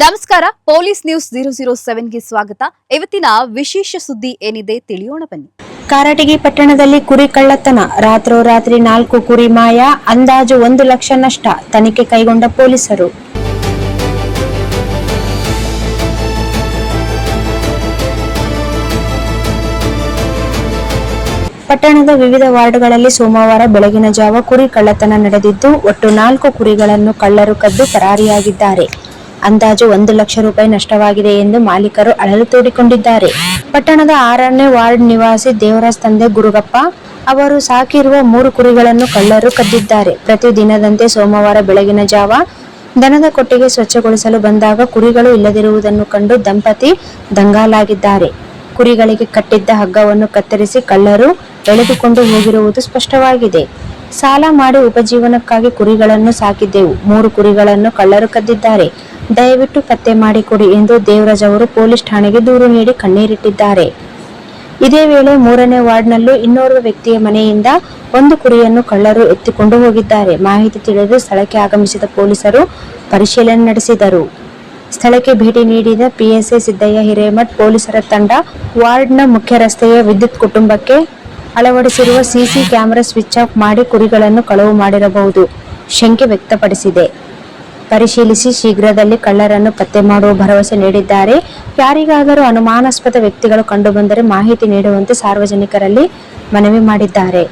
ನಮಸ್ಕಾರ, police news 007ಗೆ ಸ್ವಾಗತ. ಇವತ್ತಿನ ವಿಶೇಷ ಸುದ್ದಿ ಏನಿದೆ ತಿಳಿಯೋಣ ಬನ್ನಿ. ಕಾರಟಗಿ ಪಟ್ಟಣದಲ್ಲಿ ಕುರಿ ಕಳ್ಳತನ, ರಾತ್ರೋರಾತ್ರಿ 4 ಕುರಿ ಮಾಯ, ಅಂದಾಜು 1 ಲಕ್ಷ ನಷ್ಟ. ತನಿಖೆ ಕೈಗೊಂಡ ಪೊಲೀಸರು. ಪಟ್ಟಣದ ವಿವಿಧ ವಾರ್ಡ್ಗಳಲ್ಲಿ ಸೋಮವಾರ ಬೆಳಗಿನ ಜಾವ ಕುರಿ ಕಳ್ಳತನ ನಡೆದಿದ್ದು, ಒಟ್ಟು 4 ಕುರಿಗಳನ್ನು ಕಳ್ಳರು ಕದ್ದು ಪರಾರಿಯಾಗಿದ್ದಾರೆ. ಅಂದಾಜು 1 ಲಕ್ಷ ರೂಪಾಯಿ ನಷ್ಟವಾಗಿದೆ ಎಂದು ಮಾಲೀಕರು ಅಳಲು ತೋಡಿಕೊಂಡಿದ್ದಾರೆ. ಪಟ್ಟಣದ 6ನೇ ವಾರ್ಡ್ ನಿವಾಸಿ ದೇವರಾಜ್ ತಂದೆ ಗುರುಗಪ್ಪ ಅವರು ಸಾಕಿರುವ 3 ಕುರಿಗಳನ್ನು ಕಳ್ಳರು ಕದ್ದಿದ್ದಾರೆ. ಪ್ರತಿದಿನದಂತೆ ಸೋಮವಾರ ಬೆಳಗಿನ ಜಾವ ದನದ ಕೊಟ್ಟಿಗೆ ಸ್ವಚ್ಛಗೊಳಿಸಲು ಬಂದಾಗ ಕುರಿಗಳು ಇಲ್ಲದಿರುವುದನ್ನು ಕಂಡು ದಂಪತಿ ದಂಗಾಲಾಗಿದ್ದಾರೆ. ಕುರಿಗಳಿಗೆ ಕಟ್ಟಿದ್ದ ಹಗ್ಗವನ್ನು ಕತ್ತರಿಸಿ ಕಳ್ಳರು ಎಳೆದುಕೊಂಡು ಹೋಗಿರುವುದು ಸ್ಪಷ್ಟವಾಗಿದೆ. ಸಾಲ ಮಾಡಿ ಉಪಜೀವನಕ್ಕಾಗಿ ಕುರಿಗಳನ್ನು ಸಾಕಿದ್ದೆವು. 3 ಕುರಿಗಳನ್ನು ಕಳ್ಳರು ಕದ್ದಿದ್ದಾರೆ. ದಯವಿಟ್ಟು ಪತ್ತೆ ಮಾಡಿಕೊಡಿ ಎಂದು ದೇವರಾಜ್ ಅವರು ಪೊಲೀಸ್ ಠಾಣೆಗೆ ದೂರು ನೀಡಿ ಕಣ್ಣೀರಿಟ್ಟಿದ್ದಾರೆ. ಇದೇ ವೇಳೆ 3ನೇ ವಾರ್ಡ್ನಲ್ಲೂ ಇನ್ನೋರ್ವ ವ್ಯಕ್ತಿಯ ಮನೆಯಿಂದ 1 ಕುರಿಯನ್ನು ಕಳ್ಳರು ಎತ್ತಿಕೊಂಡು ಹೋಗಿದ್ದಾರೆ. ಮಾಹಿತಿ ತಿಳಿದು ಸ್ಥಳಕ್ಕೆ ಆಗಮಿಸಿದ ಪೊಲೀಸರು ಪರಿಶೀಲನೆ ನಡೆಸಿದರು. ಸ್ಥಳಕ್ಕೆ ಭೇಟಿ ನೀಡಿದ ಪಿಎಸ್ಐ ಸಿದ್ದಯ್ಯ ಹಿರೇಮಠ್ ಪೊಲೀಸರ ತಂಡ ವಾರ್ಡ್ನ ಮುಖ್ಯ ರಸ್ತೆಯ ವಿದ್ಯುತ್ ಕುಟುಂಬಕ್ಕೆ ಅಳವಡಿಸಿರುವ ಸಿಸಿ ಕ್ಯಾಮೆರಾ ಸ್ವಿಚ್ ಆಫ್ ಮಾಡಿ ಕುರಿಗಳನ್ನು ಕಳವು ಮಾಡಿರಬಹುದು ಶಂಕೆ ವ್ಯಕ್ತಪಡಿಸಿದೆ. ಪರಿಶೀಲಿಸಿ ಶೀಘ್ರದಲ್ಲಿ ಕಳ್ಳರನ್ನು ಪತ್ತೆ ಮಾಡುವ ಭರವಸೆ ನೀಡಿದ್ದಾರೆ. ಯಾರಿಗಾದರೂ ಅನುಮಾನಾಸ್ಪದ ವ್ಯಕ್ತಿಗಳು ಕಂಡುಬಂದರೆ ಮಾಹಿತಿ ನೀಡುವಂತೆ ಸಾರ್ವಜನಿಕರಲ್ಲಿ ಮನವಿ ಮಾಡಿದ್ದಾರೆ.